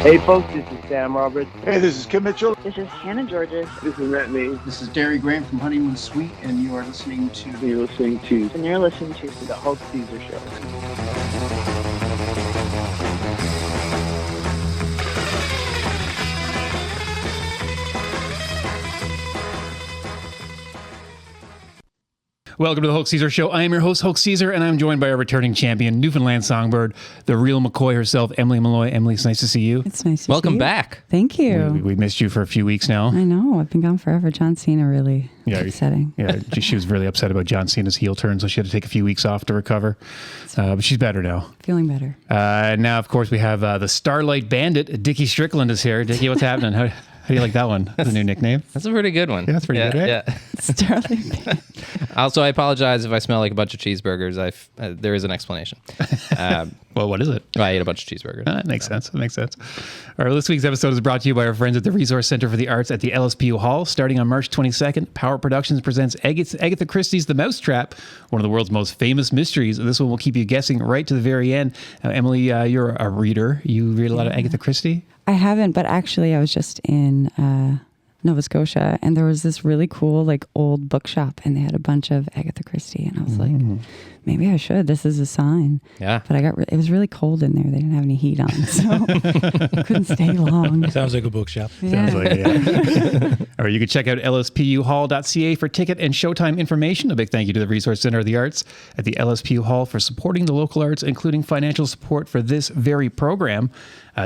Hey folks, this is Sam Roberts. Hey, this is Kim Mitchell. This is Hannah Georges. This is Matt Me. This is Derry Graham from Honeymoon Suite, and you are listening to... And you're listening to The Hulk Caesar Show. Welcome to the Hulk Caesar Show. I am your host, Hulk Caesar, and I'm joined by our returning champion, Newfoundland songbird, the real McCoy herself, Emily Malloy. Emily, it's nice to see you. It's nice to see you. Welcome back. Thank you. We missed you for a few weeks now. I know. I've been gone forever. John Cena really upsetting. Yeah, she was really upset about John Cena's heel turn, so she had to take a few weeks off to recover. But she's better now. Feeling better. Now, of course, we have the Starlight Bandit. Dicky Strickland is here. Dicky, what's happening? How do you like that one? The new nickname? That's a pretty good one. Yeah, that's pretty good, right? Yeah. Starlight. Also, I apologize if I smell like a bunch of cheeseburgers. There is an explanation. Well, what is it? I ate a bunch of cheeseburgers. That makes sense. That makes sense. All right, this week's episode is brought to you by our friends at the Resource Center for the Arts at the LSPU Hall. Starting on March 22nd, Power Productions presents Agatha Christie's The Mousetrap, one of the world's most famous mysteries. This one will keep you guessing right to the very end. Now, Emily, you're a reader. You read a lot of Agatha Christie? I haven't, but actually I was just in Nova Scotia, and there was this really cool old bookshop, and they had a bunch of Agatha Christie, and I was like, maybe I should. This is a sign. Yeah. But it was really cold in there. They didn't have any heat on, so I couldn't stay long. Sounds like a bookshop. Yeah. Sounds like it, yeah. All right, you can check out lspuhall.ca for ticket and showtime information. A big thank you to the Resource Center of the Arts at the LSPU Hall for supporting the local arts, including financial support for this very program.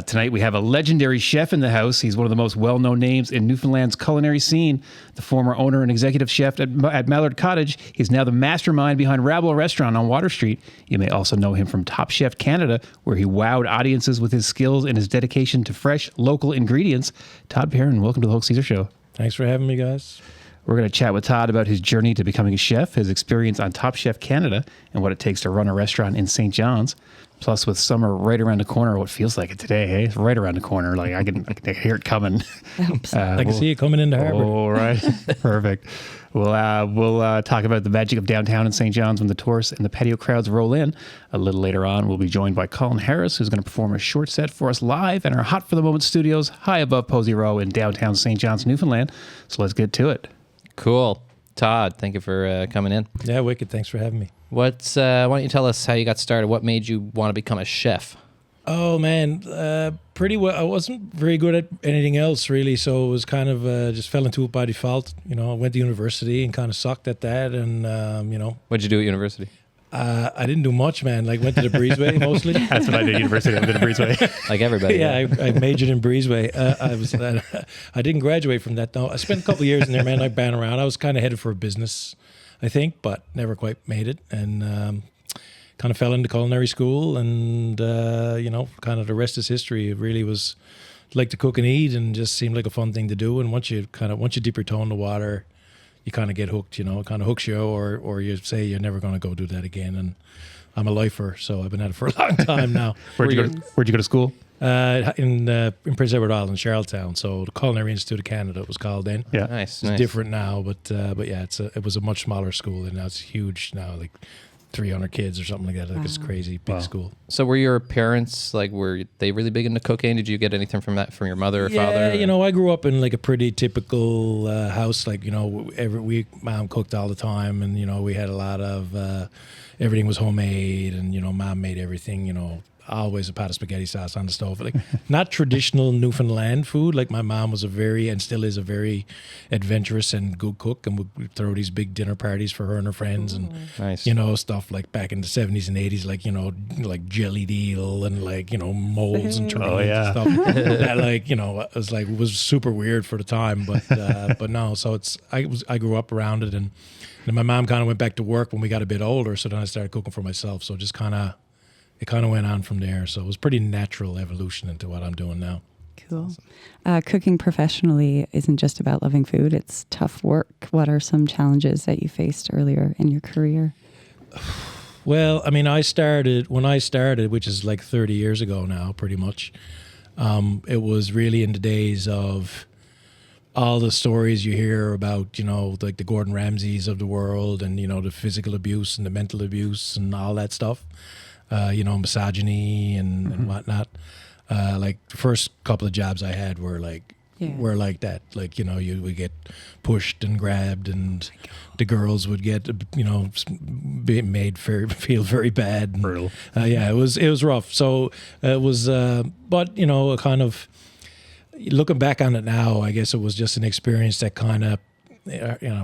Tonight we have a legendary chef in the house. He's one of the most well-known names in Newfoundland's culinary scene. The former owner and executive chef at Mallard Cottage. He's now the mastermind behind Rabble Restaurant on Water Street. You may also know him from Top Chef Canada, where he wowed audiences with his skills and his dedication to fresh, local ingredients. Todd Perrin, welcome to the Hulk Caesar Show. Thanks for having me, guys. We're going to chat with Todd about his journey to becoming a chef, his experience on Top Chef Canada, and what it takes to run a restaurant in St. John's. Plus, with summer right around the corner, what feels like it today, hey? It's right around the corner. Like I can hear it coming. That I can see it coming into harbor. All right, perfect. We'll talk about the magic of downtown in St. John's when the tourists and the patio crowds roll in. A little later on, we'll be joined by Colin Harris, who's going to perform a short set for us live in our Hot for the Moment studios, high above Posey Row in downtown St. John's, Newfoundland. So let's get to it. Cool. Todd, thank you for coming in. Yeah, wicked. Thanks for having me. Why don't you tell us how you got started? What made you want to become a chef? Oh, man. Pretty well. I wasn't very good at anything else, really, so it was kind of just fell into it by default. You know, I went to university and kind of sucked at that, and, What'd you do at university? I didn't do much, man. Went to the breezeway mostly. That's what I did at university. I did a breezeway. Like everybody. Yeah, I majored in breezeway. I didn't graduate from that, though. I spent a couple of years in there, man, bouncing around. I was kind of headed for a business, I think, but never quite made it. And kind of fell into culinary school, and, kind of the rest is history. It really was like to cook and eat, and just seemed like a fun thing to do. And once you dip your toe in the water, you kind of get hooked, it kind of hooks you, or you say you're never going to go do that again. And I'm a lifer, so I've been at it for a long time now. Where'd you go to school? In Prince Edward Island, Charlottetown. So the Culinary Institute of Canada it was called then. Yeah, nice. It's different now, but yeah, it was a much smaller school, and now it's huge now, like 300 kids or something like that. It's crazy big school. So were your parents were they really big into cooking? Did you get anything from that from your mother or father? Yeah, I grew up in a pretty typical house. Every week, mom cooked all the time, and we had a lot of everything was homemade, and mom made everything. Always a pot of spaghetti sauce on the stove. Not traditional Newfoundland food. My mom was and still is a very adventurous and good cook, and would throw these big dinner parties for her and her friends. And, nice. Stuff back in the 70s and 80s, like jellied eel and molds and trains and stuff. That was super weird for the time, but no. So I grew up around it, and then my mom kind of went back to work when we got a bit older. So then I started cooking for myself. So just it kind of went on from there. So it was pretty natural evolution into what I'm doing now. Cool. Cooking professionally isn't just about loving food. It's tough work. What are some challenges that you faced earlier in your career? Well, when I started, which is 30 years ago now, pretty much, it was really in the days of all the stories you hear about, the Gordon Ramsays of the world, and, the physical abuse and the mental abuse and all that stuff. Misogyny and whatnot. Like the first couple of jobs I had were like that. Like, you would get pushed and grabbed, and the girls would get, be made feel very bad. And, Brutal. it was rough. So it was, but kind of looking back on it now, I guess it was just an experience that kind of,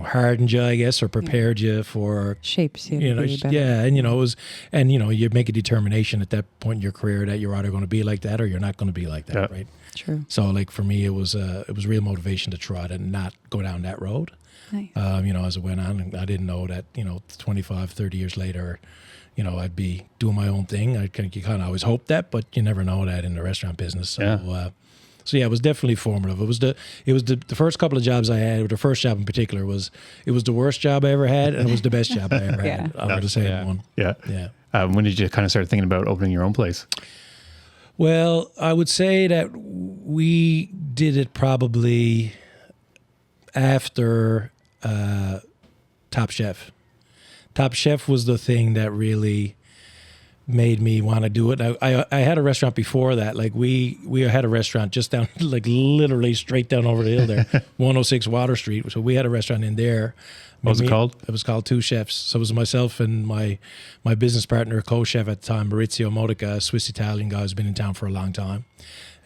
hardened you, I guess, or prepared you for shapes you. To be better. Yeah, and it was, and you make a determination at that point in your career that you're either going to be like that or you're not going to be like that, right? True. So, like for me, it was real motivation to try to not go down that road. Nice. As it went on, and I didn't know that 25, 30 years later, I'd be doing my own thing. You kind of always hope that, but you never know that in the restaurant business. So, So it was definitely formative. It was the first couple of jobs I had. Or the first job in particular it was the worst job I ever had, and it was the best job I ever had. I'm going to say one. Yeah. Yeah. When did you kind of start thinking about opening your own place? Well, I would say that we did it probably after Top Chef. Top Chef was the thing that really made me want to do it. I had a restaurant before that. Like we had a restaurant just down, like literally straight down over the hill there, 106 Water Street. So we had a restaurant in there. What was it called? It was called Two Chefs. So it was myself and my business partner, co-chef at the time, Maurizio Modica, a Swiss-Italian guy who's been in town for a long time.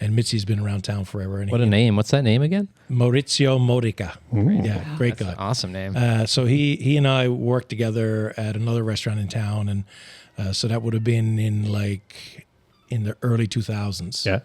And Mitzi's been around town forever. And What a name. What's that name again? Maurizio Modica. Ooh. Yeah, great That's guy. an awesome name. So he and I worked together at another restaurant in town, and so that would have been in the early 2000s. Yeah.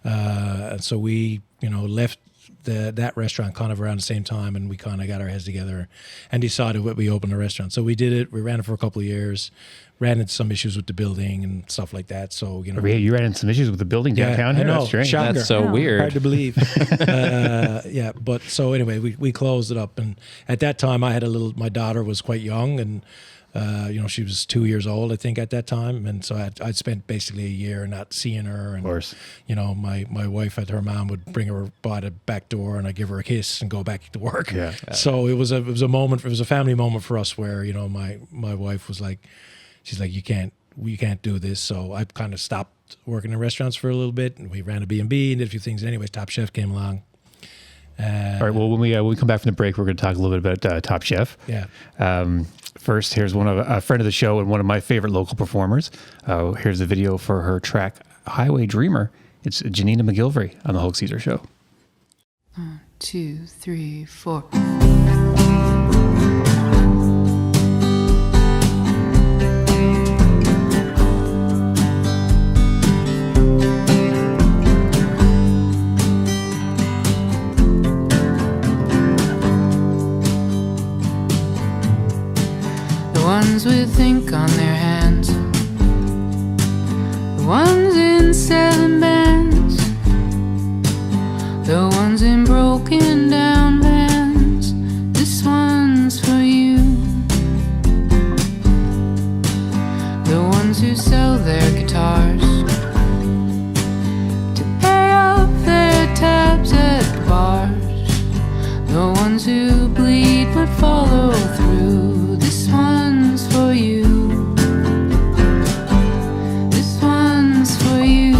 And so we left that restaurant kind of around the same time, and we kind of got our heads together and decided that we opened a restaurant. So we did it. We ran it for a couple of years. Ran into some issues with the building and stuff like that. So You ran into some issues with the building downtown here? I know. That's strange. Shocker. That's so weird. Hard to believe. But so anyway, we closed it up, and at that time I had my daughter was quite young, and she was 2 years old, I think, at that time, and so I'd spent basically a year not seeing her. And of course. My wife and her mom would bring her by the back door, and I'd give her a kiss and go back to work. Yeah. So it was a moment. It was a family moment for us where my wife was like, she's like, you can't do this. So I kind of stopped working in restaurants for a little bit, and we ran a B&B and did a few things. Anyways, Top Chef came along. All right. Well, when we come back from the break, we're going to talk a little bit about Top Chef. Yeah. First, here's a friend of the show and one of my favorite local performers. Here's a video for her track Highway Dreamer. It's Jenina MacGillivray on the Hulk Caesar Show. 1, 2, 3, 4. Ones with ink on their hands, the ones in 7 bands, the ones in broken down vans. This one's for you. The ones who sell their guitars to pay off their tabs at bars, the ones who bleed but follow through. This one's for you. This one's for you.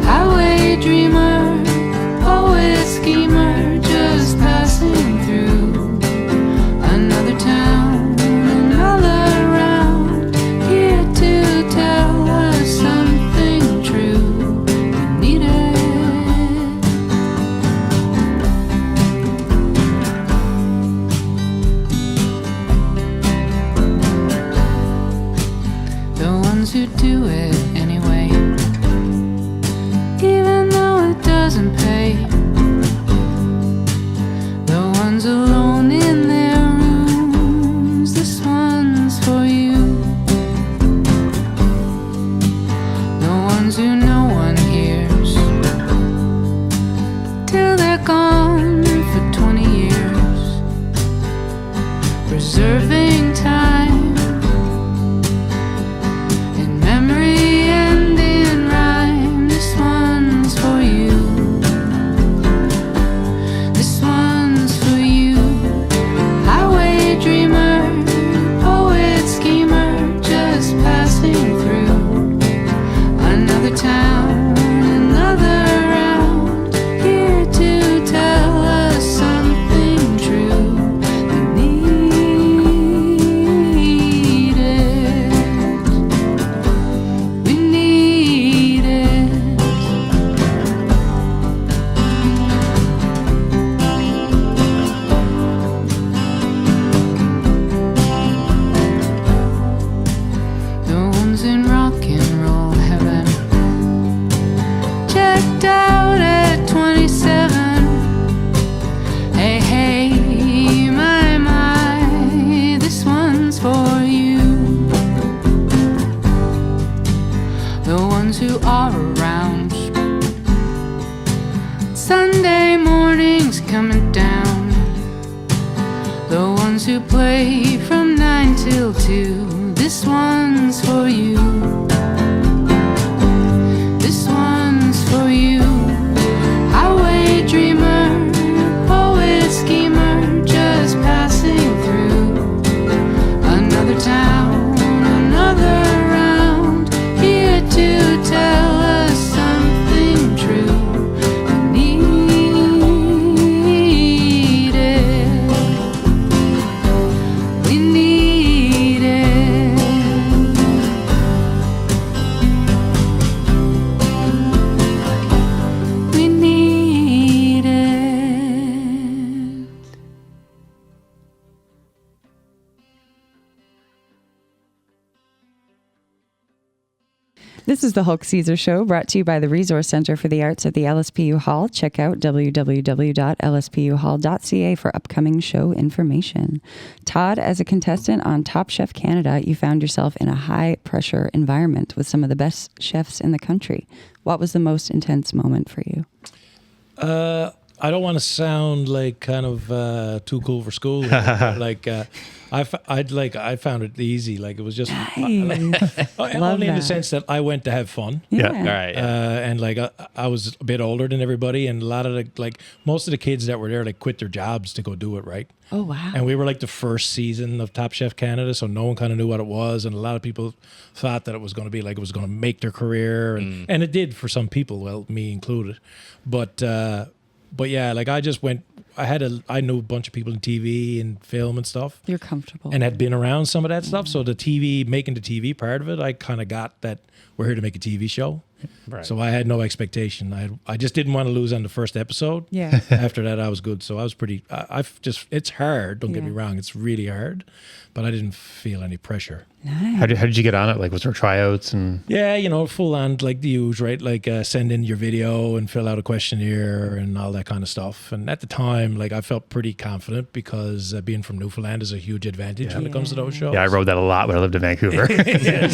Highway dreamer, poet schemer, just passing through another town, another round, here to tell us something true. You need it. Who do it anyway, even though it doesn't pay. The ones alone in their rooms. This one's for you. The ones who no one hears till they're gone for 20 years, preserving time. Town who are around. Sunday mornings coming down. The ones who play from 9 till 2. This one's for you. This one's for you. Highway dreamer, poet schemer, just passing through another town, another round, here to tell us something true. We need it. We need it. We need it. This is the Hulk Caesar Show, brought to you by the Resource Center for the Arts at the LSPU Hall. Check out www.lspuhall.ca for upcoming show information. Todd, as a contestant on Top Chef Canada, you found yourself in a high-pressure environment with some of the best chefs in the country. What was the most intense moment for you? I don't want to sound like kind of too cool for school. I found it easy. Like it was just only in the sense that I went to have fun. Yeah. All right. And like I was a bit older than everybody, and a lot of most of the kids that were there quit their jobs to go do it, right? Oh, wow. And we were like the first season of Top Chef Canada, so no one kind of knew what it was, and a lot of people thought that it was going to be like it was going to make their career, and it did for some people, well, me included. But yeah, like I just went. I knew a bunch of people in TV and film and stuff. You're comfortable. And had been around some of that stuff. So making the TV part of it, I kind of got that we're here to make a TV show. Right. So I had no expectation. I just didn't want to lose on the first episode. Yeah. After that, I was good. So I was pretty. It's hard. Don't get me wrong. It's really hard, but I didn't feel any pressure. Nice. How did you get on it? Like, was there tryouts and? Yeah, full on like the usual, right? Like send in your video and fill out a questionnaire and all that kind of stuff. And at the time, like I felt pretty confident because being from Newfoundland is a huge advantage when it comes to those shows. Yeah, I rode that a lot when I lived in Vancouver. Yeah,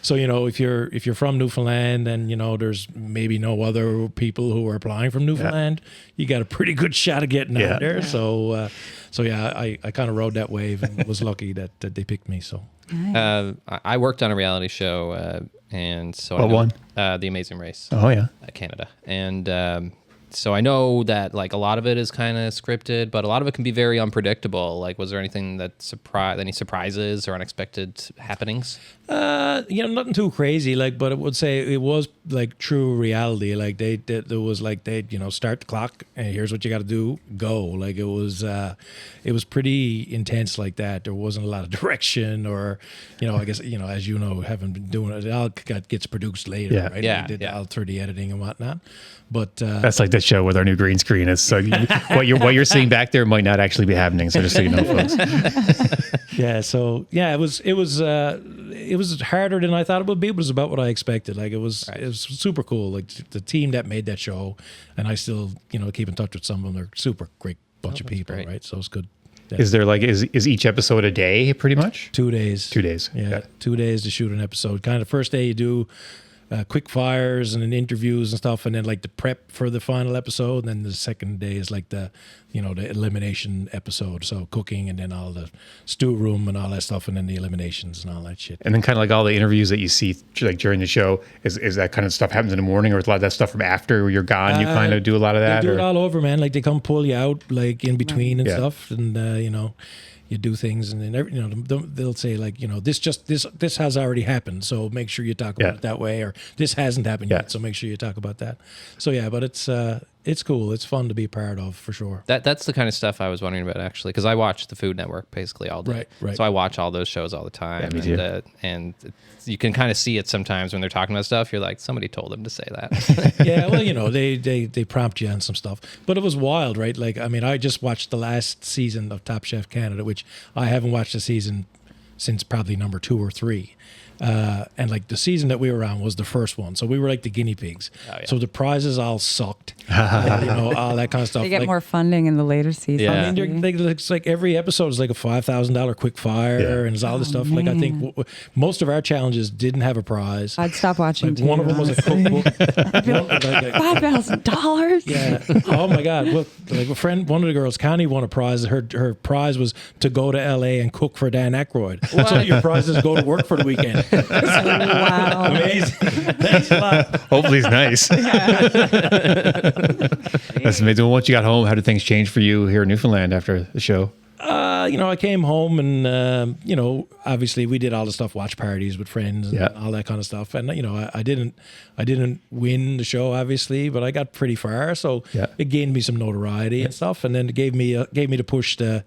so if you're from Newfoundland and there's maybe no other people who are applying from Newfoundland, you got a pretty good shot of getting out there. So I kind of rode that wave and was lucky that they picked me. So. I worked on a reality show, and so What one? The Amazing Race. Oh yeah. Canada, and so I know that like a lot of it is kind of scripted, but a lot of it can be very unpredictable. Like, was there anything any surprises or unexpected happenings? Nothing too crazy. Like, but I would say it was like true reality. Like there was like start the clock and here's what you got to do, go. Like it was pretty intense like that. There wasn't a lot of direction or, I guess as having been doing it, all gets produced later, Yeah. right? Yeah, They did yeah. all through the editing and whatnot. But That's like this show with our new green screen. It's so what you're seeing back there might not actually be happening. So just so you know, folks. yeah, so yeah, it was harder than I thought it would be, but it was about what I expected. Like it was super cool. Like the team that made that show, and I still keep in touch with some of them. They're super great bunch of people, great. right? So it's good. Yeah. Is there is each episode a day pretty much? 2 days. 2 days. Yeah, Got it. 2 days to shoot an episode. Kind of first day you do quick fires and then interviews and stuff, and then like the prep for the final episode. And then the second day is like the the elimination episode, so cooking and then all the stew room and all that stuff, and then the eliminations and all that shit. And then kind of like all the interviews that you see like during the show, is that kind of stuff happens in the morning, or is a lot of that stuff from after you're gone? You kind of do a lot of that. They do it or? all over, man. Like they come pull you out like in between and Yeah. stuff, and you do things, and then they'll say like this has already happened, so make sure you talk about it that way, or this hasn't happened yet, so make sure you talk about that. So yeah, but it's cool. It's fun to be a part of for sure. That's the kind of stuff I was wondering about actually, because I watch the Food Network basically all day. Right. So I watch all those shows all the time. Yeah, me too. And you can kind of see it sometimes when they're talking about stuff. You're like, somebody told them to say that. Yeah, well, they prompt you on some stuff, but it was wild, right? Like, I mean, I just watched the last season of Top Chef Canada, which I haven't watched a season since probably number 2 or 3. And like the season that we were on was the first one, so we were like the guinea pigs. So the prizes all sucked, all that kind of stuff. They get like, more funding in the later seasons. Yeah. I mean, it's like every episode is like a $5,000 quick fire, and it's all this stuff. Like I think most of our challenges didn't have a prize. I'd stop watching. Like one of them was a cookbook. $5,000. Yeah. Oh my God. Well, like one of the girls, Connie, won a prize. Her prize was to go to LA and cook for Dan Aykroyd. So your prize is go to work for the weekend. Wow. Amazing. Thanks a lot. Hopefully it's nice. That's amazing. Well, once you got home, how did things change for you here in Newfoundland after the show? I came home and, obviously we did all the stuff, watch parties with friends and all that kind of stuff. And, I didn't win the show, obviously, but I got pretty far. So it gained me some notoriety and stuff. And then it gave me the push to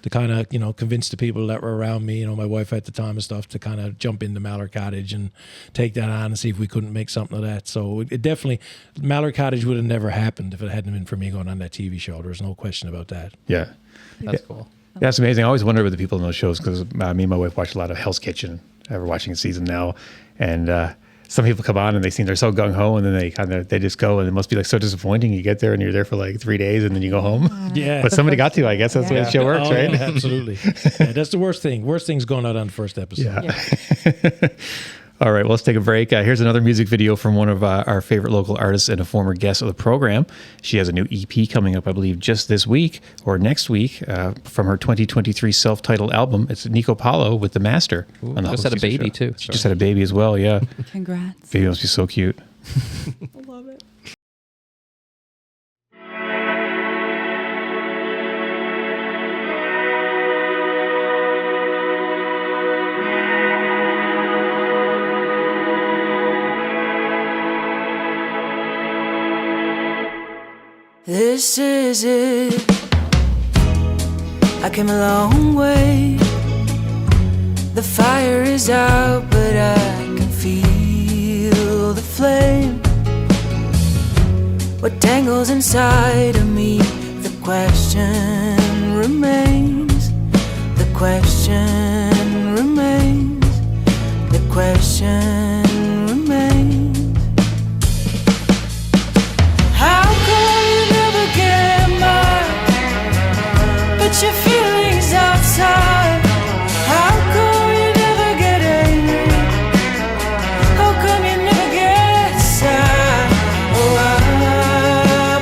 kind of, convince the people that were around me, my wife at the time and stuff, to kind of jump into Mallard Cottage and take that on and see if we couldn't make something of that. So it definitely, Mallard Cottage would have never happened if it hadn't been for me going on that TV show. There's no question about that. Yeah. That's cool. Yeah, it's amazing. I always wonder with the people in those shows because me and my wife watch a lot of Hell's Kitchen. We're watching a season now, and some people come on and they seem they're so gung ho, and then they just go, and it must be like so disappointing. You get there and you're there for like 3 days, and then you go home. Yeah, but somebody got to. I guess that's the way the show works, right? Yeah, absolutely. Yeah, that's the worst thing. Worst thing's going out on the first episode. Yeah. All right, well, let's take a break. Here's another music video from one of our favorite local artists and a former guest of the program. She has a new EP coming up, I believe, just this week or next week from her 2023 self-titled album. It's Nico Paulo with The Master. Ooh, just had a baby, too. She just had a baby as well, yeah. Congrats. Baby must be so cute. I love it. This is it. I came a long way. The fire is out, but I can feel the flame. What tangles inside of me? The question remains. The question remains. The question remains. How come you never get mine? But your feelings outside. How come you never get angry? How come you never get sad? Oh, I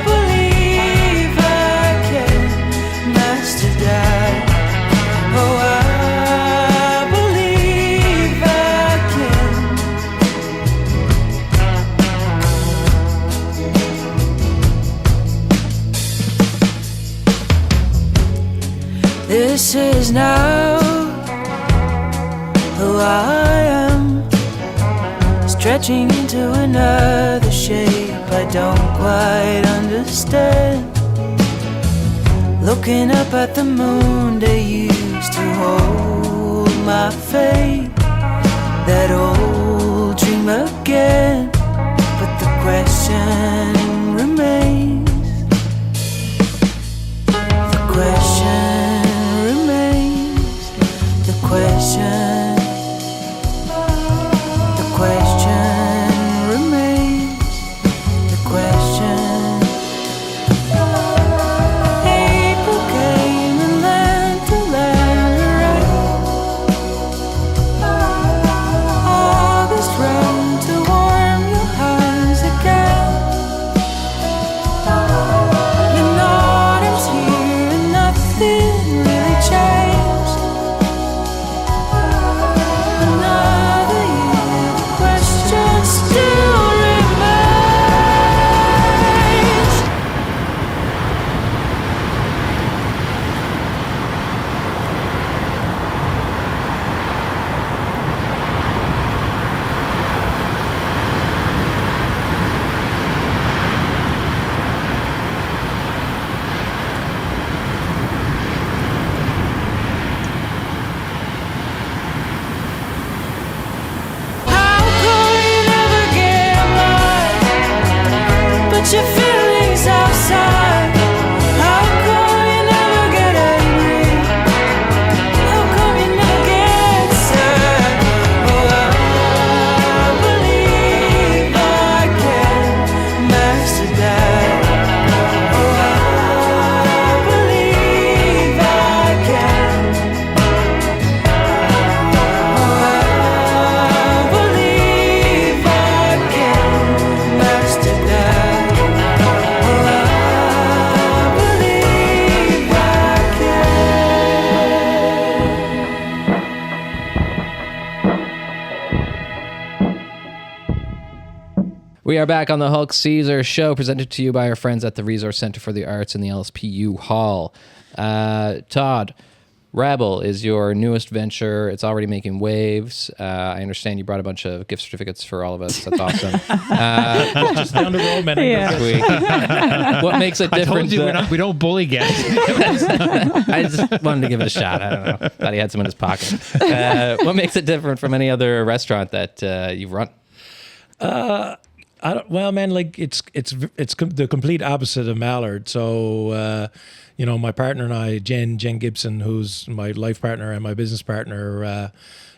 believe I can master that. Oh, I believe I can. This is now who I am, stretching into another shape I don't quite understand. Looking up at the moon, they used to hold my fate. That old dream again, but the question remains. The question remains. The question remains. The question. April came and land to land right. August ran to warm We are back on the Hulk Caesar show, presented to you by our friends at the Resource Center for the Arts in the LSPU Hall. Todd, Rabble is your newest venture. It's already making waves. I understand you brought a bunch of gift certificates for all of us. That's awesome. Just down the road, man. Sweet. What makes it I different? told you we don't bully guests. I just wanted to give it a shot. I don't know. Thought he had some in his pocket. What makes it different from any other restaurant that you've run? Well, man, like it's the complete opposite of Mallard. So, my partner and I, Jen Gibson, who's my life partner and my business partner,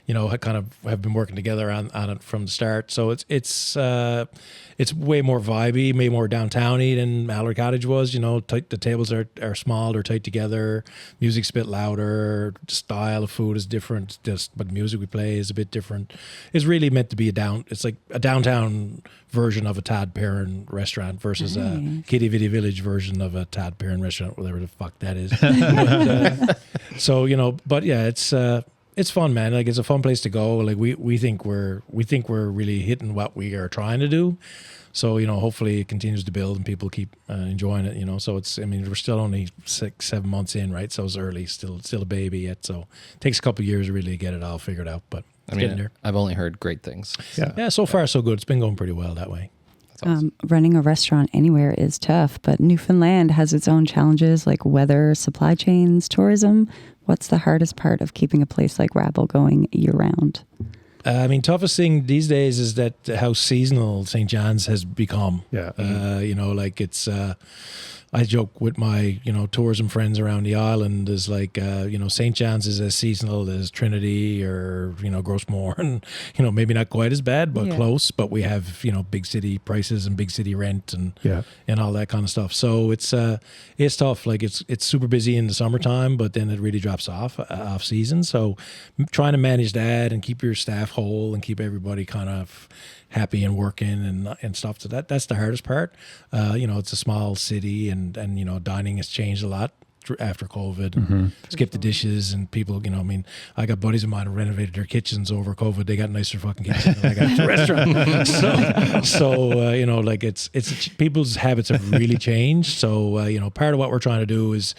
have been working together on it from the start. So it's way more vibey, way more downtowny than Mallard Cottage was. The tables are small, they're tight together. Music's a bit louder. Style of food is different. But the music we play is a bit different. It's really meant to be it's like a downtown version of a Todd Perrin restaurant versus a Kitty Vitty Village version of a Todd Perrin restaurant, whatever the fuck that is. It's fun, man. Like, it's a fun place to go. Like, we think we're really hitting what we are trying to do. So, hopefully it continues to build and people keep enjoying it, So we're still only 6-7 months in, right? So it's early, still a baby yet. So it takes a couple of years to really get it all figured out, but it's getting there. I've only heard great things. Yeah, so far so good. It's been going pretty well that way. Awesome. Running a restaurant anywhere is tough, but Newfoundland has its own challenges like weather, supply chains, tourism. What's the hardest part of keeping a place like Rabble going year-round? Toughest thing these days is that how seasonal St. John's has become. Yeah. It's... I joke with my, tourism friends around the island is like, St. John's is as seasonal as Trinity or, Grossmore, and, maybe not quite as bad, but close. But we have, big city prices and big city rent and all that kind of stuff. So it's tough. Like it's super busy in the summertime, but then it really drops off season. So trying to manage that and keep your staff whole and keep everybody kind of happy and working and stuff. So that's the hardest part. It's a small city and dining has changed a lot after COVID. Skip the dishes and people, I got buddies of mine who renovated their kitchens over COVID. They got nicer fucking kitchens than I got at the restaurant. So it's people's habits have really changed. So, part of what we're trying to do is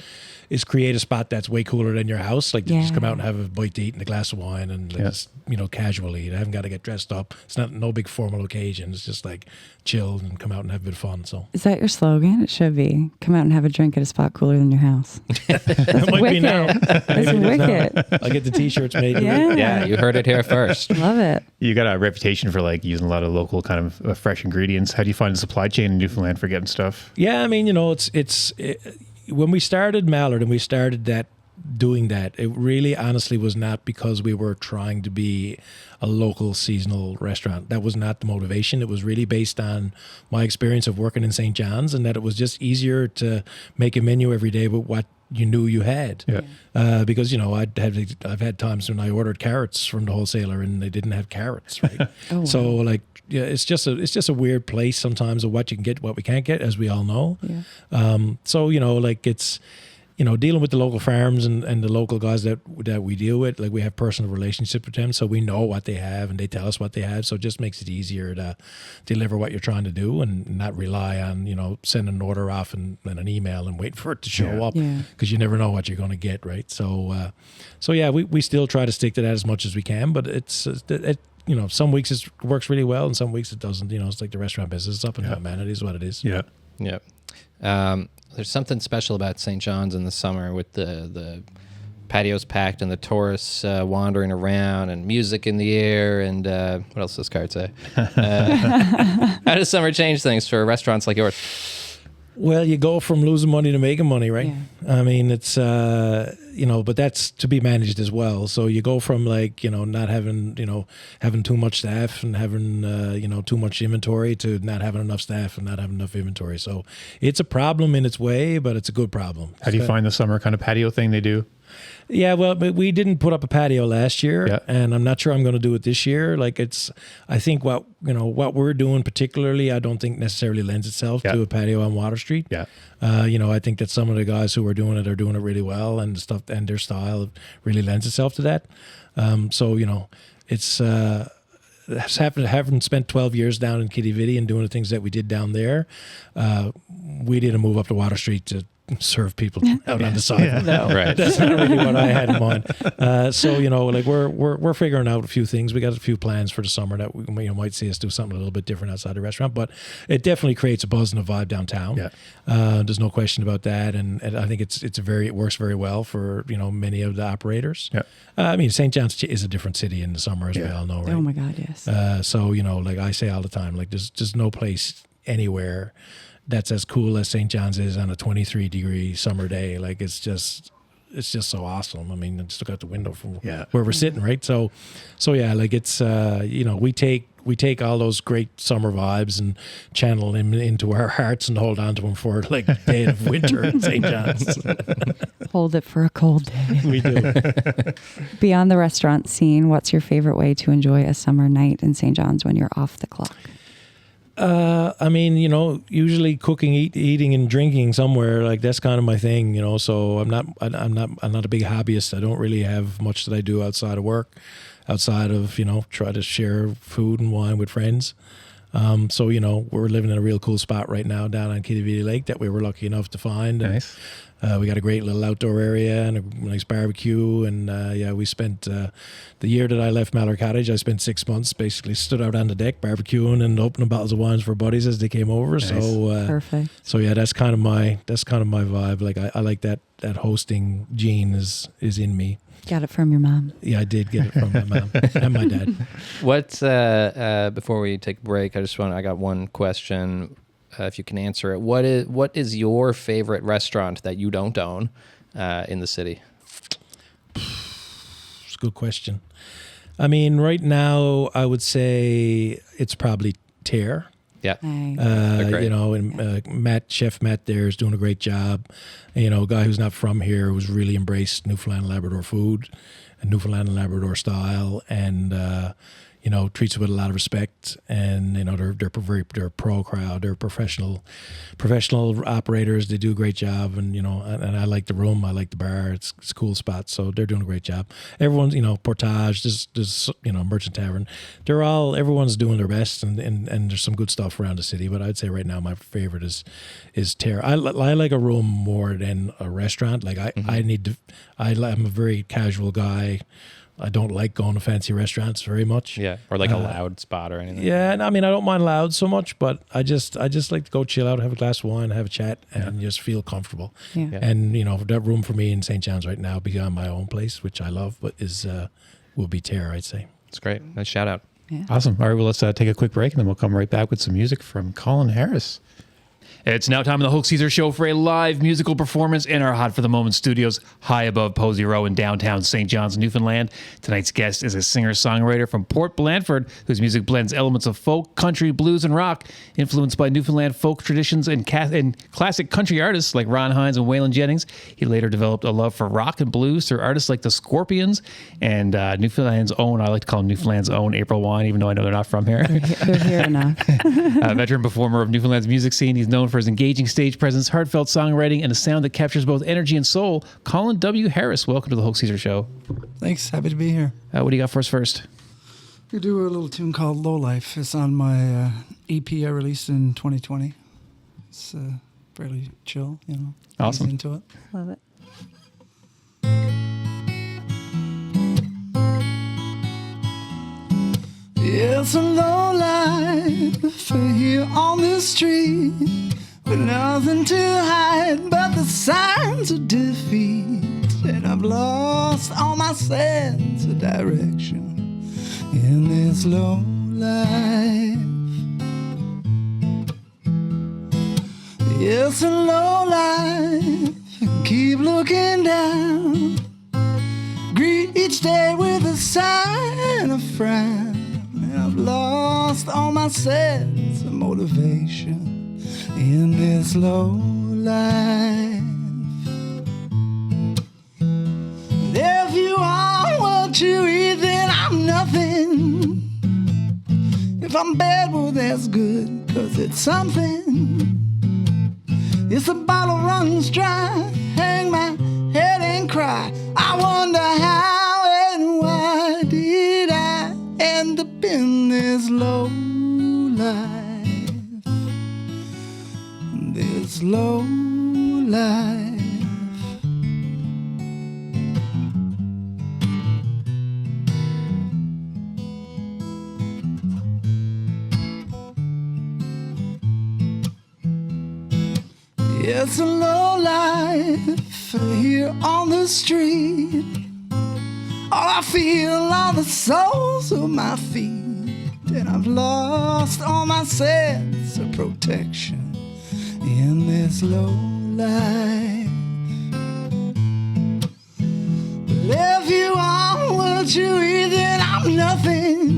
create a spot that's way cooler than your house. Like, just come out and have a bite to eat and a glass of wine and just, casually. You haven't got to get dressed up. It's no big formal occasion. It's just like chill and come out and have a bit of fun. So is that your slogan? It should be. Come out and have a drink at a spot cooler than your house. It might be now. It's wicked. I'll get the t-shirts made. Yeah, you heard it here first. Love it. You got a reputation for like using a lot of local kind of fresh ingredients. How do you find the supply chain in Newfoundland for getting stuff? Yeah, when we started Mallard and we started doing that, it really honestly was not because we were trying to be a local seasonal restaurant. That was not the motivation. It was really based on my experience of working in St. John's and that it was just easier to make a menu every day with what you knew you had. Because I've had times when I ordered carrots from the wholesaler and they didn't have carrots, right? Oh, wow. So it's just a weird place sometimes of what you can get, what we can't get, as we all know. It's dealing with the local farms and the local guys that we deal with. Like, we have personal relationships with them, so we know what they have and they tell us what they have. So it just makes it easier to deliver what you're trying to do and not rely on sending an order off and an email and wait for it to show up, because you never know what you're going to get, right? So we still try to stick to that as much as we can, but it's some weeks it works really well and some weeks it doesn't. It's like the restaurant business. It's up and down, man. It is what it is. Yeah. There's something special about St. John's in the summer with the patios packed and the tourists wandering around and music in the air and what else does this card say? How does summer change things for restaurants like yours? Well, you go from losing money to making money, right? Yeah. It's, but that's to be managed as well. So you go from not having too much staff and having, too much inventory to not having enough staff and not having enough inventory. So it's a problem in its way, but it's a good problem. How do you find the summer kind of patio thing they do? Yeah, well, but we didn't put up a patio last year, and I'm not sure I'm going to do it this year. I think what we're doing particularly, I don't think necessarily lends itself to a patio on Water Street. I think that some of the guys who are doing it really well, and stuff, and their style really lends itself to that. It's having spent 12 years down in Kitty Vitty and doing the things that we did down there, we didn't move up to Water Street to serve people out on the side. No, Right. that's not really what I had in mind. So like we're figuring out a few things. We got a few plans for the summer that we might see us do something a little bit different outside the restaurant. But it definitely creates a buzz and a vibe downtown. Yeah. There's no question about that, and I think it works very well for many of the operators. Yeah. I mean, St. John's is a different city in the summer, as we all know, right? Oh my God, yes. So like I say all the time, like there's just no place anywhere that's as cool as St. John's is on a 23-degree summer day. Like it's just so awesome. I mean, just look out the window from where we're sitting, right? So yeah, like it's we take all those great summer vibes and channel them into our hearts and hold on to them for like the day of winter in St. John's. Hold it for a cold day. We do. Beyond the restaurant scene, what's your favorite way to enjoy a summer night in St. John's when you're off the clock? I mean, usually cooking, eating, and drinking somewhere, like that's kind of my thing, So I'm not a big hobbyist. I don't really have much that I do outside of work, outside of try to share food and wine with friends. So we're living in a real cool spot right now down on Kitty Vitty Lake that we were lucky enough to find. Nice. We got a great little outdoor area and a nice barbecue. And we spent the year that I left Mallard Cottage, I spent 6 months basically stood out on the deck barbecuing and opening bottles of wines for buddies as they came over. Nice. So Perfect. So yeah, that's kind of my vibe. Like I like that hosting gene is in me. Got it from your mom. Yeah, I did get it from my mom and my dad. What before we take a break, I got one question. If you can answer it, what is your favorite restaurant that you don't own in the city? It's a good question. I mean, right now, I would say it's probably Tear. Yeah. Chef Matt there is doing a great job. And, a guy who's not from here who's really embraced Newfoundland and Labrador food and Newfoundland and Labrador style, and treats it with a lot of respect. And they're pro crowd. They're professional operators. They do a great job. And and I like the room. I like the bar. It's a cool spot. So they're doing a great job. Everyone's Portage. There's Merchant Tavern. Everyone's doing their best. And there's some good stuff around the city. But I'd say right now my favorite is Terra. I like a room more than a restaurant. Like I'm a very casual guy. I don't like going to fancy restaurants very much. Yeah, or like a loud spot or anything. Yeah, and I mean, I don't mind loud so much, but I just like to go chill out, have a glass of wine, have a chat, and just feel comfortable. Yeah. And that room for me in St. John's right now, beyond my own place, which I love, but will be Terror, I'd say. It's great. Nice shout out. Yeah. Awesome. All right, well, let's take a quick break, and then we'll come right back with some music from Colin Harris. It's now time on the Hulk Caesar Show for a live musical performance in our Hot for the Moment studios high above Posey Row in downtown St. John's, Newfoundland. Tonight's guest is a singer-songwriter from Port Blandford whose music blends elements of folk, country, blues, and rock, influenced by Newfoundland folk traditions and classic country artists like Ron Hines and Waylon Jennings. He later developed a love for rock and blues through artists like the Scorpions and Newfoundland's own, I like to call them Newfoundland's own, April Wine, even though I know they're not from here. They're here enough. A veteran performer of Newfoundland's music scene, he's known for his engaging stage presence, heartfelt songwriting, and a sound that captures both energy and soul. Colin W. Harris, welcome to the Hulk Caesar Show. Thanks, happy to be here. What do you got for us first? We do a little tune called Low Life. It's on my EP I released in 2020. It's fairly chill, Awesome. Ease into it. Love it. It's a low life here on the street, with nothing to hide but the signs of defeat. And I've lost all my sense of direction in this low life. It's a low life, keep looking down, greet each day with a sign of frown. I've lost all my sense of motivation in this low life. And if you are what you eat, then I'm nothing. If I'm bad, well, that's good, 'cause it's something. It's a bottle runs dry, hang my head and cry. I wonder how and why did I end up in this low life, this low life. It's a low life here on the street. All I feel are the soles of my feet, and I've lost all my sense of protection in this low life. But if you are what you eat, then I'm nothing.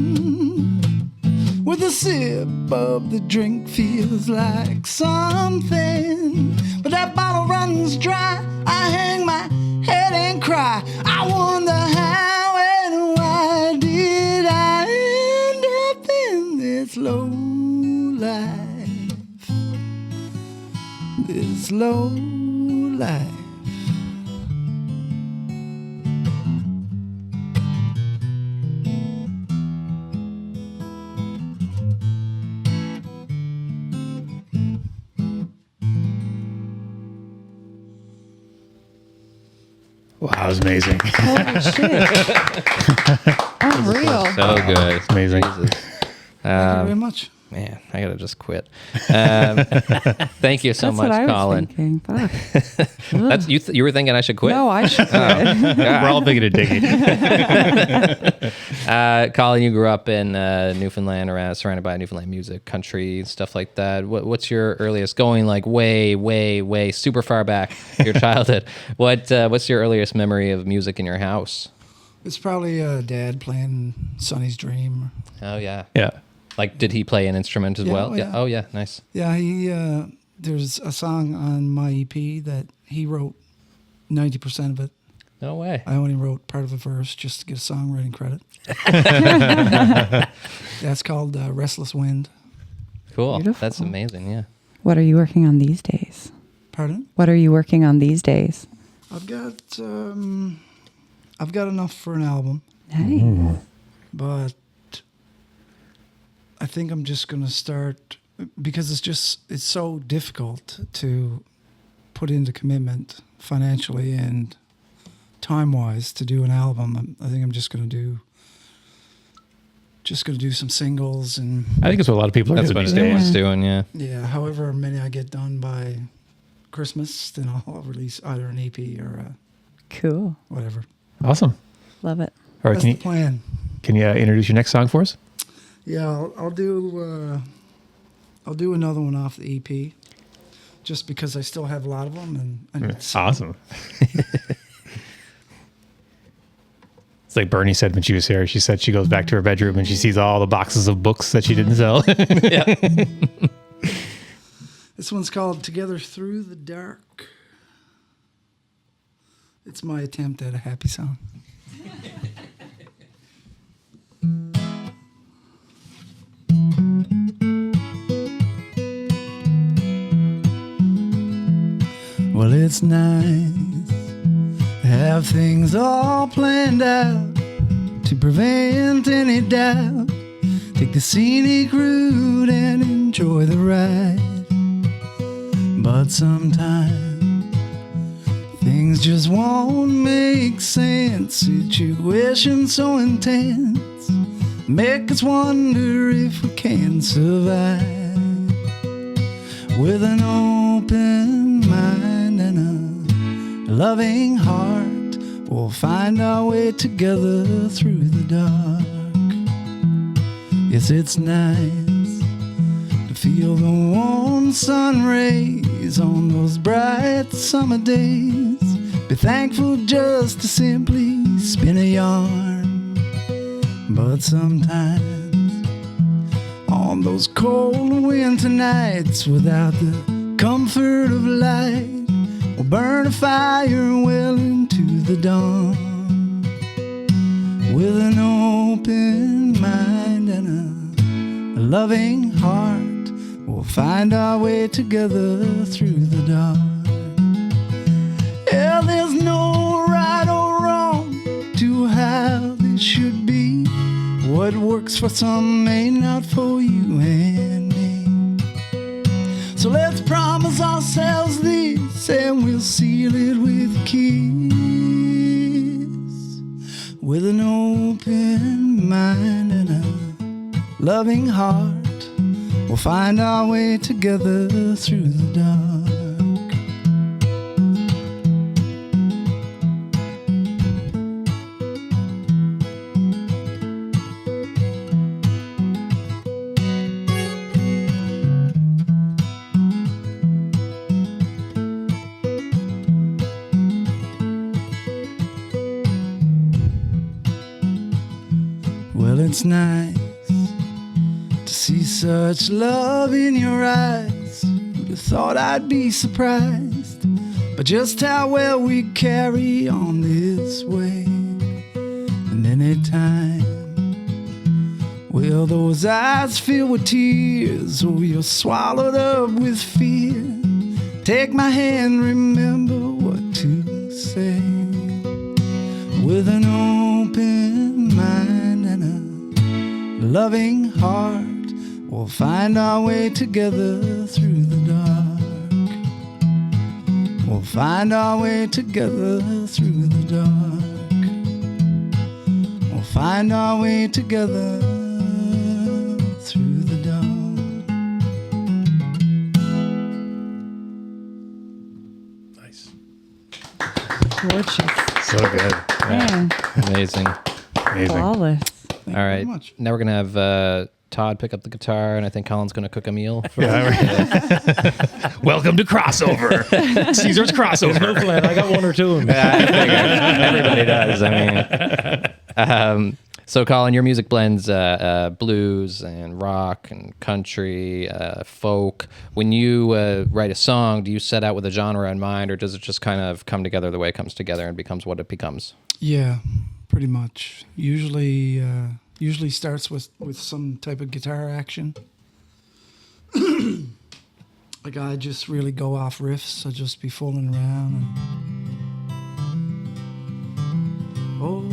With a sip of the drink feels like something, but that bottle runs dry. I hang my head and cry. I wonder how and why did I end up in this low life, this low life. Wow, that was amazing. Holy shit. Unreal. So good. Amazing. Jesus. Thank you very much. Man, I gotta just quit. Thank you so That's much, what I was Colin. thinking. Fuck. That's you were thinking I should quit? No, I should quit. We're all thinking of Dicky. Colin, you grew up in Newfoundland, surrounded by Newfoundland music, country, stuff like that. What's your earliest, going like way super far back, your childhood? What's your earliest memory of music in your house? It's probably Dad playing Sonny's Dream. Oh yeah. Yeah. Like, did he play an instrument as Yeah, well? oh, yeah. Oh yeah, nice. Yeah, he there's a song on my EP that he wrote 90% of it. No way. I only wrote part of a verse just to get a songwriting credit. That's called Restless Wind. Cool. Beautiful. That's amazing. Yeah. What are you working on these days? Pardon? What are you working on these days? I've got enough for an album, Nice. but I think I'm just going to start, because it's so difficult to put into commitment financially and time-wise to do an album. I think I'm just going to do some singles, and I think it's what a lot of people are That's doing what these days. everyone's doing. Yeah. yeah, however many I get done by Christmas, then I'll release either an EP or Cool. whatever. Awesome. Love it. All right, That's the plan. can you introduce your next song for us? Yeah, I'll do another one off the EP, just because I still have a lot of them, and it's Awesome. It's like Bernie said when she was here. She said she goes back to her bedroom and she sees all the boxes of books that she didn't sell. This one's called Together Through the Dark. It's my attempt at a happy song. Well, it's nice to have things all planned out to prevent any doubt. Take the scenic route and enjoy the ride. But sometimes things just won't make sense. Situations so intense make us wonder if we can survive. With an open mind and a loving heart, we'll find our way together through the dark. Yes, it's nice to feel the warm sun rays on those bright summer days. Be thankful just to simply spin a yarn. But sometimes on those cold winter nights, without the comfort of light, we'll burn a fire well into the dawn. With an open mind and a loving heart, we'll find our way together through the dark. Yeah, there's no right or wrong to how this should be. What What works for some may not for you and me. So let's promise ourselves this, and we'll seal it with a kiss. With an open mind and a loving heart, we'll find our way together through the dark. Well, it's nice to see such love in your eyes. Who'd have thought I'd be surprised by just how well we carry on this way. And anytime, well, those eyes filled with tears, or you're swallowed up with fear, take my hand, remember what to say. With an open mind and a loving heart, we'll find our way together through the dark. We'll find our way together through the dark. We'll find our way together through the dark. Nice. Gorgeous. So good. Man, Amazing. Amazing. flawless. All right. much. Now we're going to have Todd pick up the guitar, and I think Colin's going to cook a meal. For Welcome to Crossover. Caesar's Crossover. No plan. I got one or two of them. I figured. Everybody does. I mean, so Colin, your music blends blues and rock and country, folk. When you write a song, do you set out with a genre in mind, or does it just kind of come together the way it comes together and becomes what it becomes? Yeah, pretty much. Usually starts with some type of guitar action. Like I just really go off riffs. I'll just be fooling around. And, oh,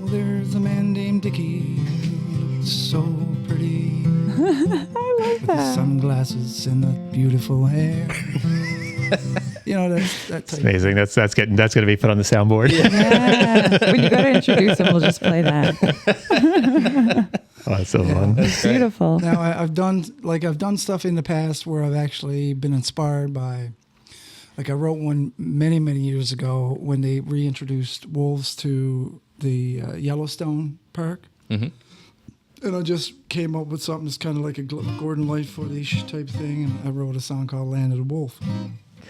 there's a man named Dicky who looks so pretty. I like With that. his sunglasses and the beautiful hair. You know, that type. Amazing. That's going to be put on the soundboard. Yeah. When you go to introduce him, we'll just play that. Oh, that's so fun. It's beautiful. Now I've done stuff in the past where I've actually been inspired by, like I wrote one many years ago when they reintroduced wolves to the Yellowstone Park, and I just came up with something that's kind of like a Gordon Lightfoot-ish type thing, and I wrote a song called "Land of the Wolf."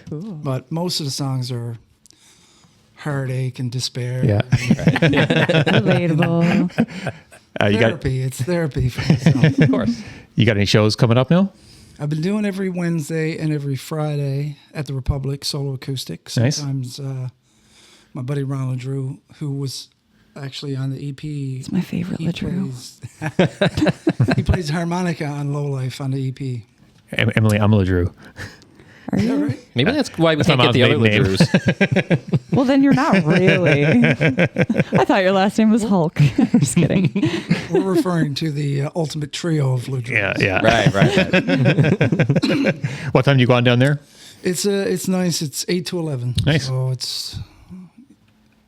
Cool. But most of the songs are heartache and despair. Yeah. Relatable. Therapy. It's therapy for myself. Of course. You got any shows coming up now? I've been doing every Wednesday and every Friday at the Republic Solo Acoustic. Nice. Sometimes my buddy Ron LaDrew, who was actually on the EP. It's my favorite LaDrew. He plays harmonica on Lowlife on the EP. Emily, I'm LaDrew. Are you? Right? Maybe that's why we That's can't my get the other mom's maiden name. LaDrews. Well, then you're not really. I thought your last name was Hulk. Just kidding. We're referring to the ultimate trio of LaDrew. Yeah. Right. What time do you go on down there? It's nice. It's 8 to 11. Nice. So it's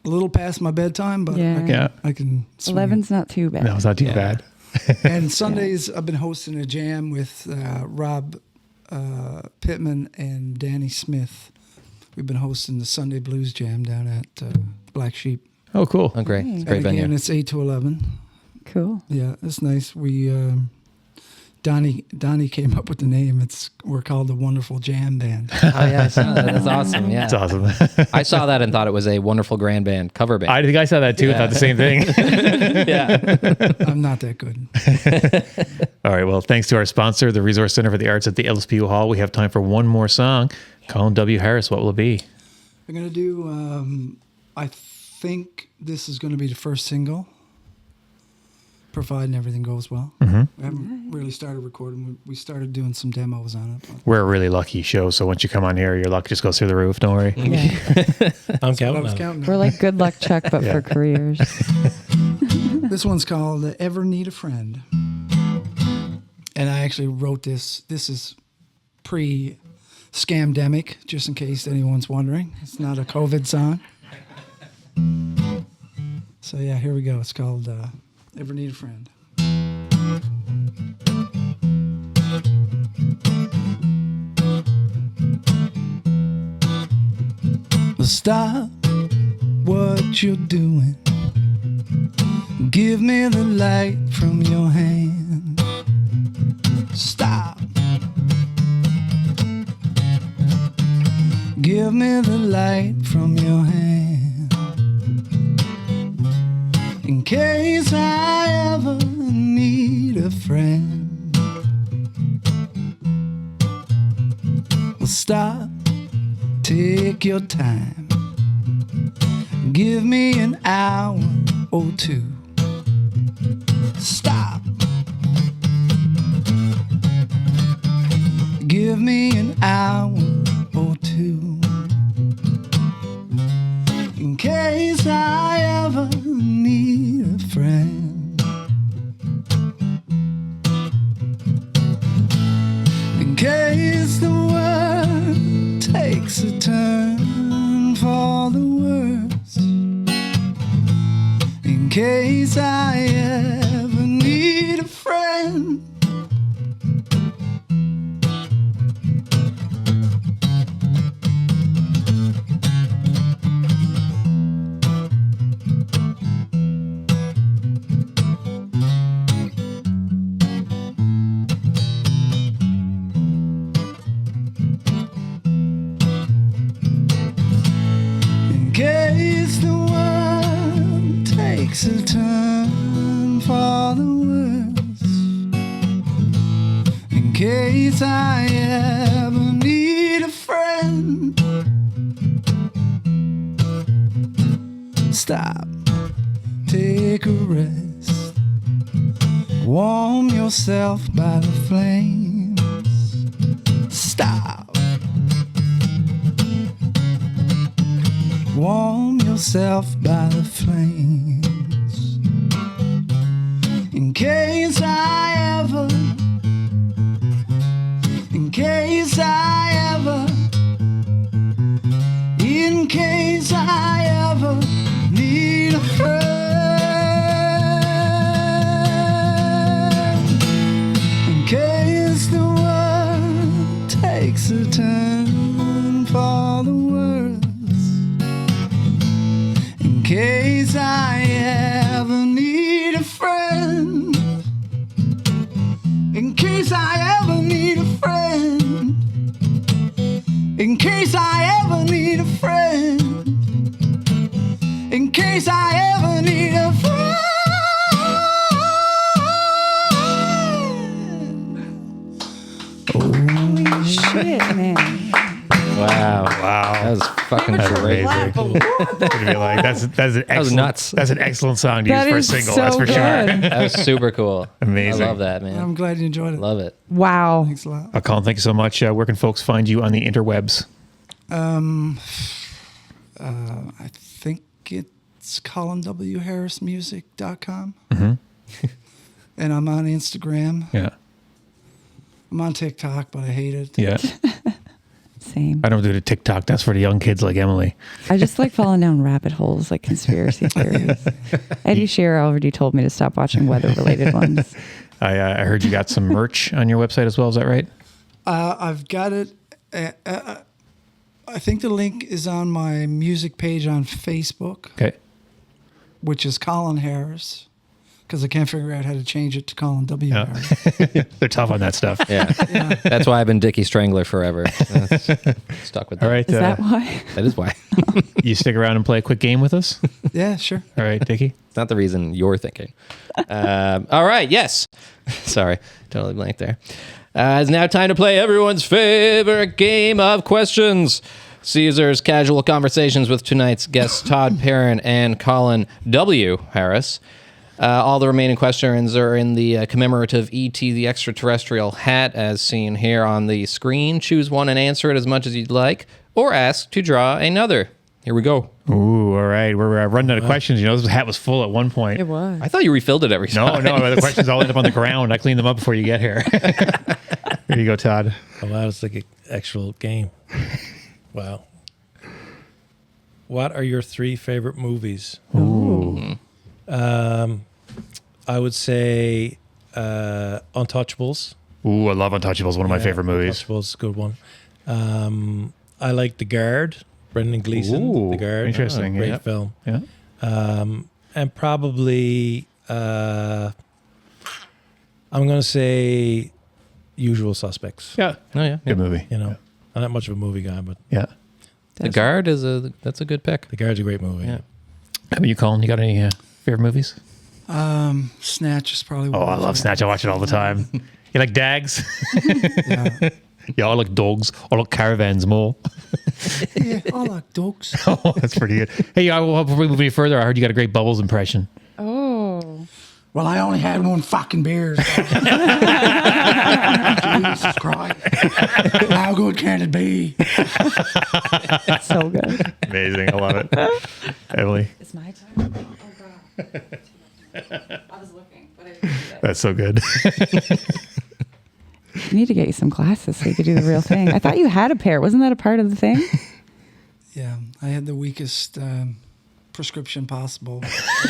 a little past my bedtime, but Yeah. I can swing it. 11's not too bad. No, it's not too bad. And Sundays, I've been hosting a jam with Rob Pittman and Danny Smith. We've been hosting the Sunday Blues Jam down at Black Sheep. Oh, cool. Oh, great. It's a And great again, venue. it's 8 to 11. Cool. Yeah, it's nice. We Donnie came up with the name. We're called the Wonderful Jam Band. Oh, yeah. I saw that. That's awesome. Yeah. It's awesome. I saw that and thought it was a wonderful grand band, cover band. I think I saw that too. Yeah. Thought the same thing. yeah. I'm not that good. All right. Well, thanks to our sponsor, the Resource Center for the Arts at the LSPU Hall. We have time for one more song. Colin W. Harris, what will it be? I'm going to do, I think this is going to be the first single, providing everything goes well. Mm-hmm. We haven't really started recording. We started doing some demos on it. But We're a really lucky show, so once you come on here, your luck just goes through the roof. Don't worry. Yeah. I'm I counting was on it. counting. We're like Good Luck Chuck, but Yeah. for careers. This This one's called Ever Need a Friend. And I actually wrote this. This is pre-scamdemic, just in case anyone's wondering. It's not a COVID song. So yeah, here we go. It's called Ever Need a Friend. Stop what you're doing. Give me the light from your hand. Stop. Give me the light from your hand. In case I ever need a friend. Well, stop. Take your time. Give me an hour or two. Stop. Give me an hour or two. In case I ever need a friend. In case the world takes a turn for the worse. In case I ever need a friend. In case the world takes a turn for the worse. In case I ever need a friend. Stop, take a rest. Warm yourself by the flames. Stop. Warm yourself by the flames. In case I ever, in case I ever, in case I ever need a friend. In case the world takes a turn for the worse. In case I ever need a friend. In case I ever need a friend. In case I ever need a friend. In case I ever need a friend. Holy shit, man. Wow. That was fucking crazy. I'd be like, that's an excellent, nuts. That's an excellent song to That use for a is single. so That's for good. sure. That was super cool. Amazing. I love that, man. I'm glad you enjoyed it. Love it. Wow. Thanks a lot. Colin, thank you so much. Where can folks find you on the interwebs? I think it's ColinWHarrisMusic.com. And I'm on Instagram. Yeah. I'm on TikTok, but I hate it. Yeah. Same. I don't do the TikTok. That's for the young kids like Emily. I just like falling down rabbit holes, like conspiracy theories. Eddie Shearer already told me to stop watching weather-related ones. I heard you got some merch on your website as well. Is that right? I've got it. I think the link is on my music page on Facebook, Okay. which is Colin Harris, because I can't figure out how to change it to Colin W. Yeah. Harris. They're tough on that stuff. Yeah. That's why I've been Dicky Strangler forever. Stuck with that. All right. Is that why? That is why. You stick around and play a quick game with us? Yeah, sure. All right, Dickie? It's not the reason you're thinking. All right. Yes. Sorry. Totally blanked there. It's now time to play everyone's favorite game of questions. Caesar's casual conversations with tonight's guests, Todd Perrin and Colin W. Harris. All the remaining questions are in the commemorative E.T. the Extraterrestrial hat, as seen here on the screen. Choose one and answer it as much as you'd like, or ask to draw another. Here we go. Ooh, all right. We're running out of questions. You know, this hat was full at one point. It was. I thought you refilled it every time. No, the questions all end up on the ground. I clean them up before you get here. Here you go, Todd. Oh, that was like an actual game. Wow. What are your 3 favorite movies? Ooh. I would say Untouchables. Ooh, I love Untouchables. One of my favorite movies. Untouchables is a good one. I like The Guard. Brendan Gleeson. Ooh, The Guard. interesting. Great film. Yeah. And probably I'm going to say Usual Suspects. Yeah. Oh yeah. Good movie. You know, I'm not much of a movie guy, but Yeah. The Guard that's a good pick. The Guard's a great movie. Yeah. How about you, Colin? You got any favorite movies? Snatch is probably Oh, I love Snatch. I watch it all the time. You like Dags? Yeah. Yeah, I like dogs. I like caravans more. Yeah, I like dogs. Oh, that's pretty good. Hey, before we move any further, I heard you got a great Bubbles impression. Oh. Well, I only had one fucking beer. So. Jesus Christ. How good can it be? So good. Amazing. I love it. Emily, It's my time. Oh, God. I was looking, but I didn't see it. that's so good. I need to get you some glasses so you could do the real thing. I thought you had a pair. Wasn't that a part of the thing? Yeah, I had the weakest prescription possible.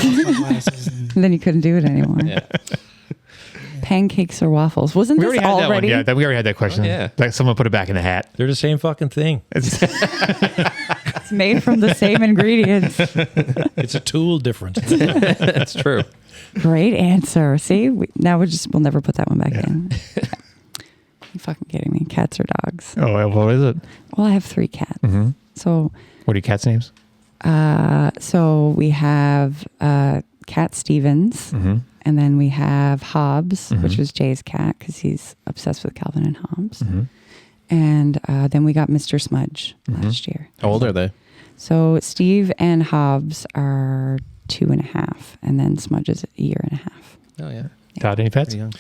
My glasses and And then you couldn't do it anymore. Yeah. Pancakes or waffles? Wasn't We this already had that one. already? Yeah, we already had that question. Oh, yeah. Like, someone put it back in the hat. They're the same fucking thing. It's made from the same ingredients. It's a tool different. That's true. Great answer. See, now we'll never put that one back in. You fucking kidding me? Cats or dogs? Oh, well, what is it? Well, I have 3 cats. Mm-hmm. So, What are your cats' names? so we have Cat Stevens, Mm-hmm. and then we have Hobbs, Mhm. which was Jay's cat because he's obsessed with Calvin and Hobbes. Mm-hmm. And then we got Mr. Smudge Mhm. last year. How old are they? So Steve and Hobbs are 2.5, and then Smudge is 1.5 years. Oh yeah. Todd, any pets? Pretty young.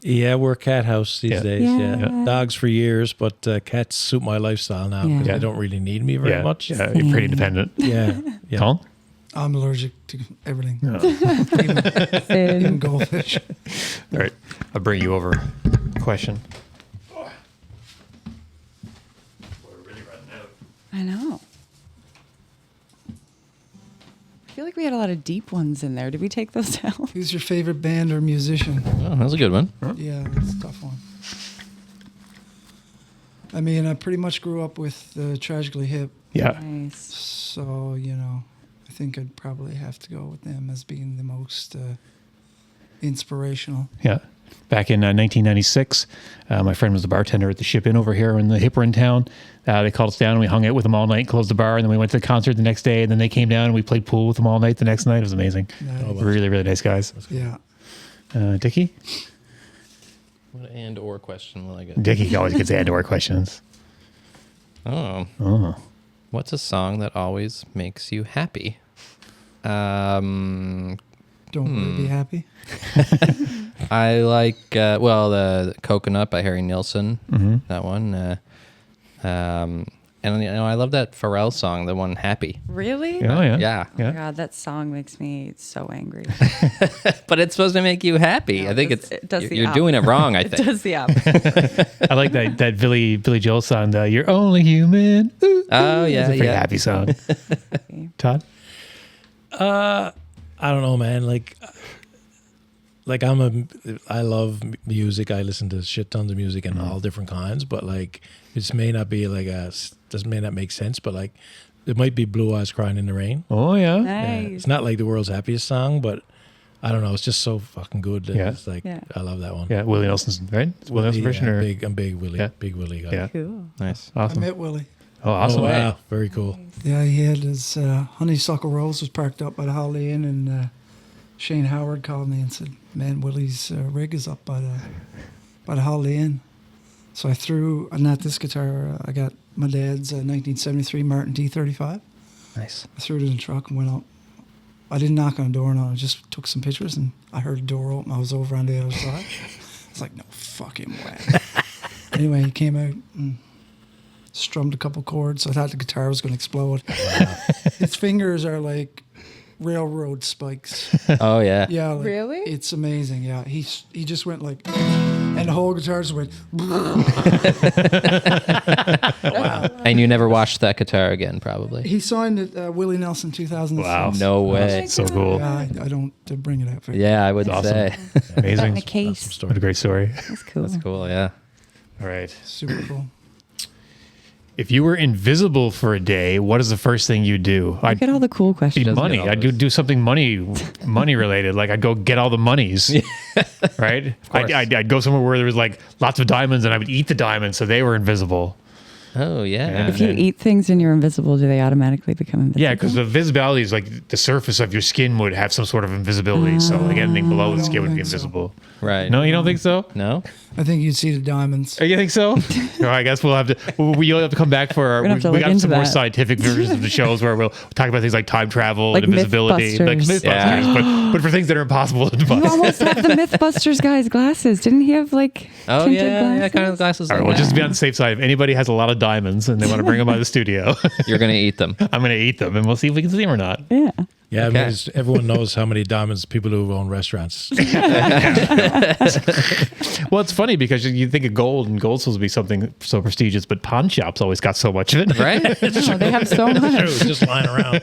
Yeah, we're a cat house these Yeah. days. Yeah. Yeah. Dogs for years, but cats suit my lifestyle now because Yeah. they don't really need me very much. Yeah, you're pretty independent. Yeah. Yeah. Colin? I'm allergic to everything, Finn. even goldfish. All right. I'll bring you over. Question. I know. I feel like we had a lot of deep ones in there. Did we take those out? Who's your favorite band or musician? Oh, that was a good one. Yeah, that's a tough one. I mean, I pretty much grew up with Tragically Hip, Yeah. Nice. so, you know, I think I'd probably have to go with them as being the most inspirational. Yeah. Back in 1996, my friend was the bartender at the Ship Inn over here in the Hipper in town. They called us down and we hung out with them all night, closed the bar, and then we went to the concert the next day. And then they came down and we played pool with them all night the next night. It was amazing. Nice. Really, really nice guys. Yeah. Dickie? What and or question will I get? Dickie always gets and/or questions. Oh. Oh. What's a song that always makes you happy? Don't worry, be happy. I like the Coconut by Harry Nilsson. Mm-hmm. That one. And you know, I love that Pharrell song, the one Happy. Really? Oh, yeah. Yeah. Oh my Yeah. God, that song makes me so angry. But it's supposed to make you happy. No, I think it does the you're op- doing it wrong, I It think. does the opposite. I like that Billy Joel song, You're Only Human. Ooh, Oh, ooh. yeah, It's a pretty yeah. happy song. Todd? I don't know, man. I love music. I listen to shit tons of music and all different kinds, but like, it may not be may not make sense, but like, it might be Blue Eyes Crying in the Rain. Oh, yeah. Yeah. Nice. It's not like the world's happiest song, but I don't know. It's just so fucking good. That Yeah. It's like, Yeah. I love that one. Yeah, Willie Nelson's, right? It's Willie Nelson version? Or? I'm big Willie. Yeah. Big Willie guy. Yeah. Cool. Nice. I Awesome. met Willie. Oh, awesome. Oh, wow. Very cool. Yeah, he had his honeysuckle rose was parked up by the Holiday Inn, and Shane Howard called me and said, "Man, Willie's rig is up by the Holiday Inn." So I threw not this guitar. I got my dad's 1973 Martin D35. Nice. I threw it in the truck and went up. I didn't knock on the door, no. I just took some pictures, and I heard the door open. I was over on the other side. I was like, "No fucking way." Anyway, he came out and strummed a couple chords. I thought the guitar was going to explode. His fingers are like railroad spikes. Oh yeah. Yeah, like, Really? It's amazing. Yeah, he just went like, and the whole guitar just went. And you never watched that guitar again, probably. He signed it Willie Nelson 2006. Wow. No way. So cool. Yeah, I don't bring it up. Yeah, I would Awesome. say. Amazing. In a case. What a great story. That's cool. That's cool. Yeah. All right. Super cool. If you were invisible for a day, what is the first thing you'd do? Look at all the cool Be questions. money. all I'd those. do something money related. Like I'd go get all the monies, right? I'd go somewhere where there was like lots of diamonds, and I would eat the diamonds so they were invisible. Oh yeah. If you eat things and you're invisible, do they automatically become invisible? Yeah, because the visibility is like the surface of your skin would have some sort of invisibility. So like anything below the skin would be think so. invisible. Right. No, you don't think so? No. I think you'd see the diamonds. Oh, you think so? No, I guess we'll have to. You'll have to come back for our. We're gonna have to We look got into some more that. scientific versions of the shows where we'll talk about things like time travel Like and invisibility, like Mythbusters. Mythbusters, but for things that are impossible to You bust. almost have the Mythbusters guy's glasses. Didn't he have like Oh tinted yeah. glasses? Yeah. Kind of glasses. All right, like well, just to that. be on the safe side, if anybody has a lot of diamonds and they want to bring them by the studio, You're gonna eat them. I'm going to eat them and we'll see if we can see them or not. Yeah. Yeah, Okay. I mean, everyone knows how many diamonds people who own restaurants. Well, it's funny because you think of gold, and gold's supposed to be something so prestigious, but pawn shops always got so much of it. Right. Oh, they have so True, much. just lying around.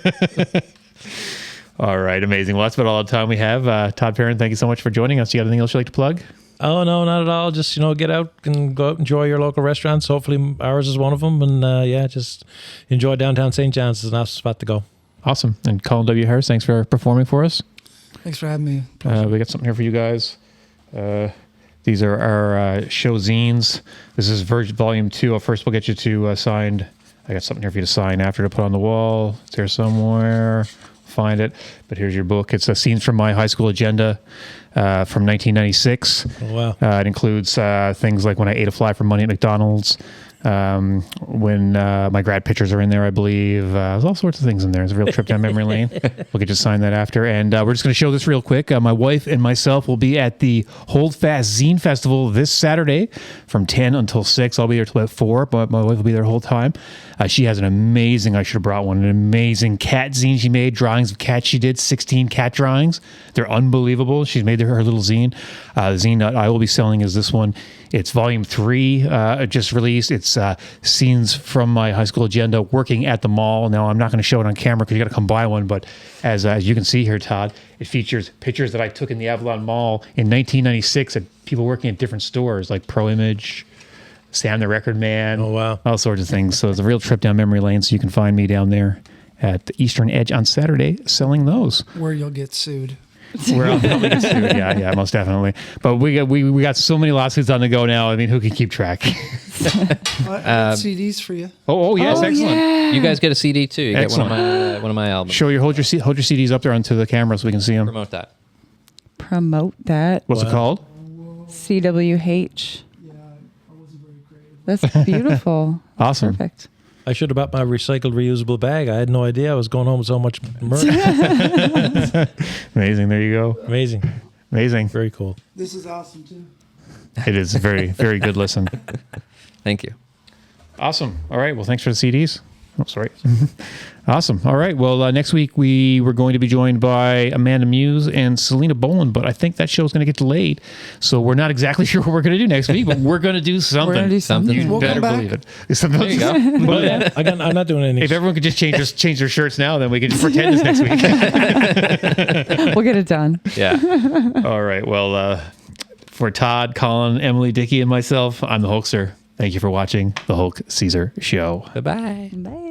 All right, amazing. Well, that's about all the time we have. Todd Perrin, thank you so much for joining us. You got anything else you'd like to plug? Oh no, not at all. Just get out and go out, enjoy your local restaurants. Hopefully, ours is one of them. And just enjoy downtown St. John's. It's a nice spot to go. Awesome. And Colin W. Harris, thanks for performing for us. Thanks for having me. We got something here for you guys. These are our show zines. This is Volume 2. First, we'll get you to signed. I got something here for you to sign after to put on the wall. It's here somewhere. Find it. But here's your book. It's Scenes from My High School Agenda from 1996. Oh, wow. It includes things like when I ate a fly for money at McDonald's. When my grad pictures are in there, I believe. There's all sorts of things in there. It's a real trip down memory lane. We'll get you to sign that after. And we're just going to show this real quick. My wife and myself will be at the Hold Fast Zine Festival this Saturday from 10 until 6. I'll be there till about 4, but my wife will be there the whole time. She has an amazing, I should have brought one, an amazing cat zine she made, drawings of cats she did, 16 cat drawings. They're unbelievable. She's made her little zine. The zine that I will be selling is this one. It's Volume 3, just released. It's Scenes from My High School Agenda, working at the mall. Now, I'm not going to show it on camera because you got to come buy one, but as you can see here, Todd, it features pictures that I took in the Avalon Mall in 1996 of people working at different stores like Pro Image, Sam the Record Man. Oh, wow. All sorts of things. So it's a real trip down memory lane, so you can find me down there at the Eastern Edge on Saturday selling those. Where you'll get sued. We're on public sued. Yeah, most definitely. But we got so many lawsuits on the go now. I mean, who can keep track? I got CDs for you. Oh yes, excellent. Yeah. You guys get a CD too. You Excellent. get one of my albums. Hold your CDs up there onto the camera so we can see them. Promote that. Promote that. What's it called? CWH. That's beautiful. Awesome. Perfect. I should have bought my recycled reusable bag. I had no idea I was going home with so much merch. Amazing. There you go. Amazing. Amazing. Very cool. This is awesome, too. It is a very, very good listen. Thank you. Awesome. All right. Well, thanks for the CDs. Oh, sorry. Awesome. All right. Well, next week we were going to be joined by Amanda Muse and Selena Boland, but I think that show is going to get delayed. So we're not exactly sure what we're going to do next week, but we're going to do something. We're going to do something. You We'll better come back. believe it. Something There you go. But yeah, I'm not doing anything. If everyone could just change their shirts now, then we could just pretend this next week. We'll get it done. Yeah. All right. Well, for Todd, Colin, Emily, Dicky, and myself, I'm the Hulkster. Thank you for watching the Hulk Caesar Show. Bye-bye. Bye.